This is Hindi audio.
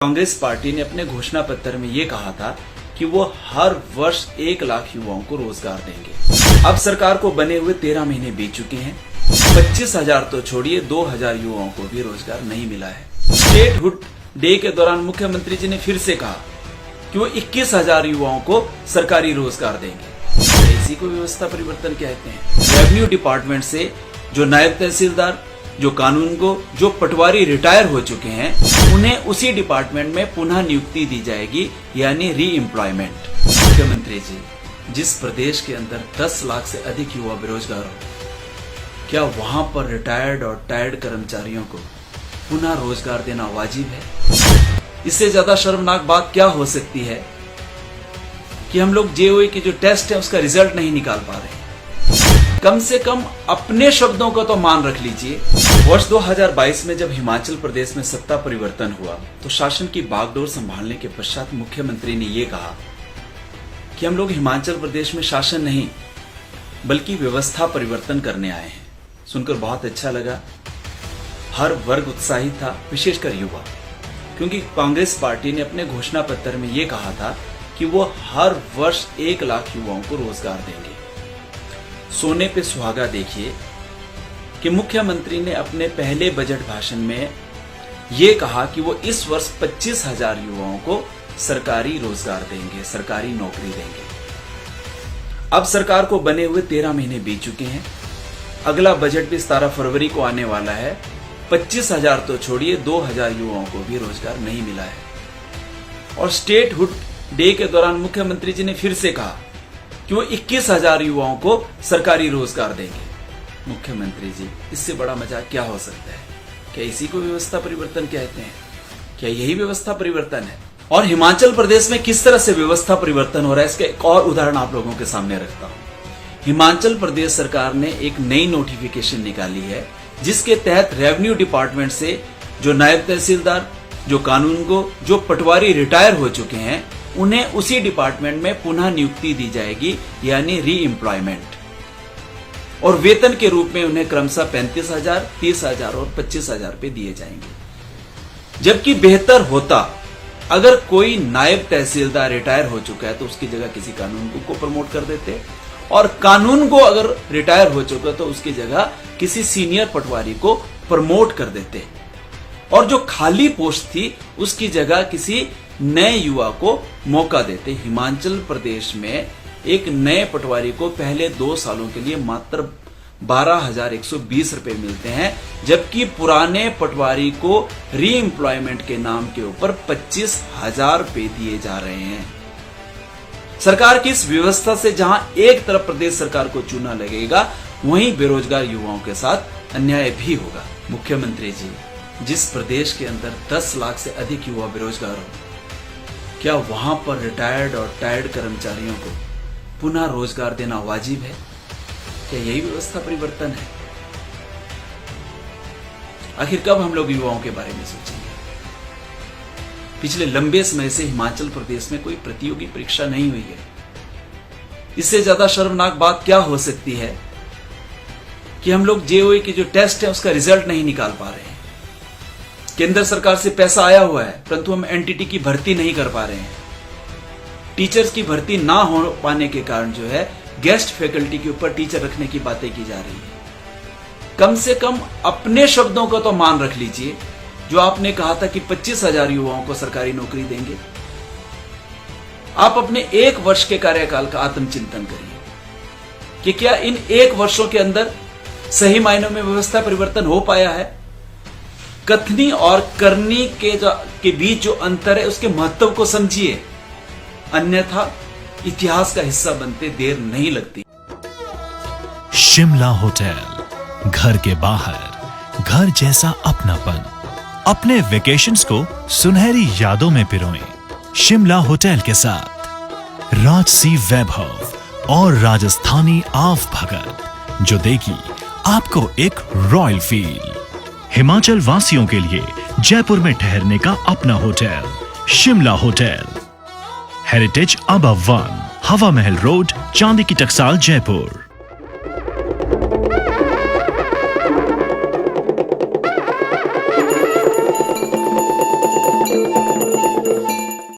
कांग्रेस पार्टी ने अपने घोषणा पत्र में ये कहा था कि वो हर वर्ष 1 लाख युवाओं को रोजगार देंगे। अब सरकार को बने हुए 13 महीने बीत चुके हैं। 25,000 तो छोड़िए 2,000 युवाओं को भी रोजगार नहीं मिला है। स्टेटहुड डे के दौरान मुख्यमंत्री जी ने फिर से कहा कि वो 21,000 युवाओं को सरकारी रोजगार देंगे। इसी को व्यवस्था परिवर्तन कहते हैं। रेवेन्यू डिपार्टमेंट से जो नायब तहसीलदार, जो कानूनगो, जो पटवारी रिटायर हो चुके हैं, उन्हें उसी डिपार्टमेंट में पुनः नियुक्ति दी जाएगी, यानी री एम्प्लॉयमेंट। मुख्यमंत्री जी, जिस प्रदेश के अंदर 10 लाख से अधिक युवा बेरोजगार हो, क्या वहां पर रिटायर्ड और टायर्ड कर्मचारियों को पुनः रोजगार देना वाजिब है? इससे ज्यादा शर्मनाक बात क्या हो सकती है कि हम लोग जेओई के जो टेस्ट है उसका रिजल्ट नहीं निकाल पा रहे हैं। कम से कम अपने शब्दों का तो मान रख लीजिए। वर्ष 2022 में जब हिमाचल प्रदेश में सत्ता परिवर्तन हुआ तो शासन की बागडोर संभालने के पश्चात मुख्यमंत्री ने यह कहा कि हम लोग हिमाचल प्रदेश में शासन नहीं बल्कि व्यवस्था परिवर्तन करने आए हैं। सुनकर बहुत अच्छा लगा। हर वर्ग उत्साहित था, विशेषकर युवा, क्योंकि कांग्रेस पार्टी ने अपने घोषणा पत्र में यह कहा था कि वो हर वर्ष 1 लाख युवाओं को रोजगार देंगे। सोने पे सुहागा देखिए कि मुख्यमंत्री ने अपने पहले बजट भाषण में यह कहा कि वो इस वर्ष 25,000 युवाओं को सरकारी रोजगार देंगे, सरकारी नौकरी देंगे। अब सरकार को बने हुए 13 महीने बीत चुके हैं। अगला बजट भी 17 फरवरी को आने वाला है। 25,000 तो छोड़िए 2,000 युवाओं को भी रोजगार नहीं मिला है। और स्टेटहुड डे के दौरान मुख्यमंत्री जी ने फिर से कहा कि वो 21,000 युवाओं को सरकारी रोजगार देंगे। मुख्यमंत्री जी, इससे बड़ा मजाक क्या हो सकता है? क्या इसी को व्यवस्था परिवर्तन कहते हैं? क्या यही व्यवस्था परिवर्तन है? और हिमाचल प्रदेश में किस तरह से व्यवस्था परिवर्तन हो रहा है, इसका एक और उदाहरण आप लोगों के सामने रखता हूं। हिमाचल प्रदेश सरकार ने एक नई नोटिफिकेशन निकाली है जिसके तहत रेवेन्यू डिपार्टमेंट से जो नायब तहसीलदार, जो कानूनगो, जो पटवारी रिटायर हो चुके हैं, उन्हें उसी डिपार्टमेंट में पुनः नियुक्ति दी जाएगी, यानी री एम्प्लॉयमेंट। और वेतन के रूप में उन्हें क्रमशः 35,000, 30,000 और 25,000 रुपए दिए जाएंगे। जबकि बेहतर होता अगर कोई नायब तहसीलदार रिटायर हो चुका है तो उसकी जगह किसी कानूनगो को प्रमोट कर देते, और कानूनगो अगर रिटायर हो चुका तो उसकी जगह किसी सीनियर पटवारी को प्रमोट कर देते, और जो खाली पोस्ट थी उसकी जगह किसी नए युवा को मौका देते। हिमाचल प्रदेश में एक नए पटवारी को पहले 2 सालों के लिए मात्र 12,120 रुपए मिलते हैं, जबकि पुराने पटवारी को री एम्प्लॉयमेंट के नाम के ऊपर 25,000 रुपए दिए जा रहे हैं। सरकार की इस व्यवस्था से जहां एक तरफ प्रदेश सरकार को चूना लगेगा, वहीं बेरोजगार युवाओं के साथ अन्याय भी होगा। मुख्यमंत्री जी, जिस प्रदेश के अंदर 10 लाख से अधिक युवा बेरोजगार हो, क्या वहां पर रिटायर्ड और टायर्ड कर्मचारियों को पुनः रोजगार देना वाजिब है? क्या यही व्यवस्था परिवर्तन है? आखिर कब हम लोग युवाओं के बारे में सोचेंगे? पिछले लंबे समय से हिमाचल प्रदेश में कोई प्रतियोगी परीक्षा नहीं हुई है। इससे ज्यादा शर्मनाक बात क्या हो सकती है कि हम लोग जेओई के जो टेस्ट है उसका रिजल्ट नहीं निकाल पा रहे हैं। केंद्र सरकार से पैसा आया हुआ है, परंतु हम एनटीटी की भर्ती नहीं कर पा रहे हैं। टीचर्स की भर्ती ना हो पाने के कारण जो है गेस्ट फैकल्टी के ऊपर टीचर रखने की बातें की जा रही है। कम से कम अपने शब्दों का तो मान रख लीजिए। जो आपने कहा था कि 25,000 युवाओं को सरकारी नौकरी देंगे, आप अपने 1 वर्ष के कार्यकाल का आत्मचिंतन करिए कि क्या इन 1 वर्षों के अंदर सही मायनों में व्यवस्था परिवर्तन हो पाया है? कथनी और करनी के बीच जो अंतर है उसके महत्व को समझिए, अन्यथा इतिहास का हिस्सा बनते देर नहीं लगती। शिमला होटल, घर के बाहर घर जैसा अपनापन। अपने वेकेशंस को सुनहरी यादों में पिरोएं शिमला होटल के साथ। राजसी वैभव और राजस्थानी आव भगत, जो देगी आपको एक रॉयल फील। हिमाचल वासियों के लिए जयपुर में ठहरने का अपना hotel, Shimla hotel. Heritage above 1, हवा महल रोड, चांदी की टकसाल, जयपुर।